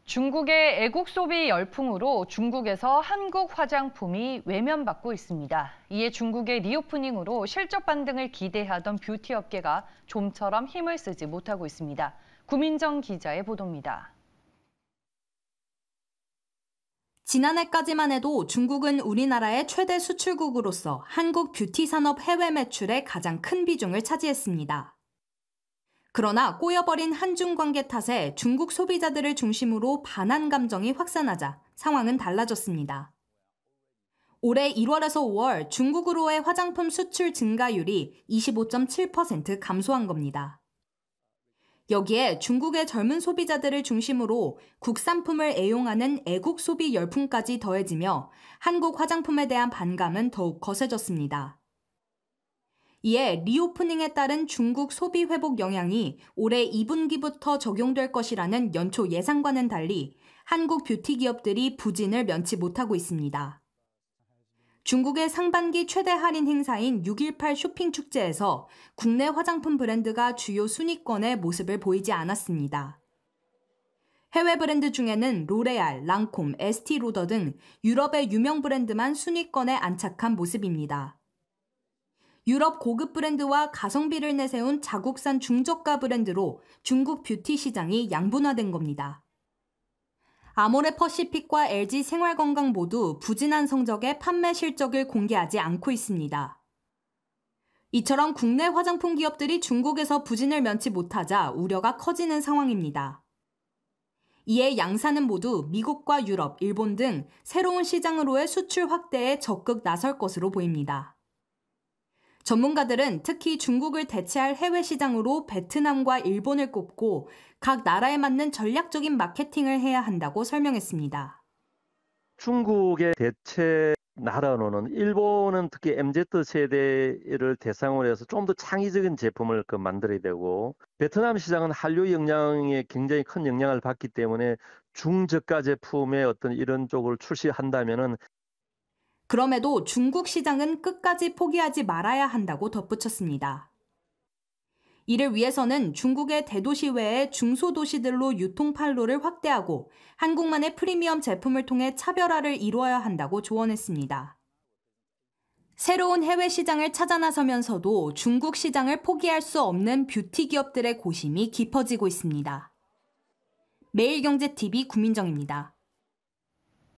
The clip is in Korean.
중국의 애국 소비 열풍으로 중국에서 한국 화장품이 외면받고 있습니다. 이에 중국의 리오프닝으로 실적 반등을 기대하던 뷰티 업계가 좀처럼 힘을 쓰지 못하고 있습니다. 구민정 기자의 보도입니다. 지난해까지만 해도 중국은 우리나라의 최대 수출국으로서 한국 뷰티 산업 해외 매출의 가장 큰 비중을 차지했습니다. 그러나 꼬여버린 한중 관계 탓에 중국 소비자들을 중심으로 반한 감정이 확산하자 상황은 달라졌습니다. 올해 1월에서 5월 중국으로의 화장품 수출 증가율이 25.7% 감소한 겁니다. 여기에 중국의 젊은 소비자들을 중심으로 국산품을 애용하는 애국 소비 열풍까지 더해지며 한국 화장품에 대한 반감은 더욱 거세졌습니다. 이에 리오프닝에 따른 중국 소비 회복 영향이 올해 2분기부터 적용될 것이라는 연초 예상과는 달리 한국 뷰티 기업들이 부진을 면치 못하고 있습니다. 중국의 상반기 최대 할인 행사인 6.18 쇼핑 축제에서 국내 화장품 브랜드가 주요 순위권에 모습을 보이지 않았습니다. 해외 브랜드 중에는 로레알, 랑콤, 에스티로더 등 유럽의 유명 브랜드만 순위권에 안착한 모습입니다. 유럽 고급 브랜드와 가성비를 내세운 자국산 중저가 브랜드로 중국 뷰티 시장이 양분화된 겁니다. 아모레퍼시픽과 LG 생활건강 모두 부진한 성적의 판매 실적을 공개하지 않고 있습니다. 이처럼 국내 화장품 기업들이 중국에서 부진을 면치 못하자 우려가 커지는 상황입니다. 이에 양사는 모두 미국과 유럽, 일본 등 새로운 시장으로의 수출 확대에 적극 나설 것으로 보입니다. 전문가들은 특히 중국을 대체할 해외 시장으로 베트남과 일본을 꼽고 각 나라에 맞는 전략적인 마케팅을 해야 한다고 설명했습니다. 중국의 대체 나라로는 일본은 특히 MZ 세대를 대상으로 해서 좀 더 창의적인 제품을 만들어야 되고, 베트남 시장은 한류 영향에 굉장히 큰 영향을 받기 때문에 중저가 제품의 어떤 이런 쪽을 출시한다면은 그럼에도 중국 시장은 끝까지 포기하지 말아야 한다고 덧붙였습니다. 이를 위해서는 중국의 대도시 외에 중소도시들로 유통 판로를 확대하고 한국만의 프리미엄 제품을 통해 차별화를 이루어야 한다고 조언했습니다. 새로운 해외 시장을 찾아 나서면서도 중국 시장을 포기할 수 없는 뷰티 기업들의 고심이 깊어지고 있습니다. 매일경제TV 구민정입니다.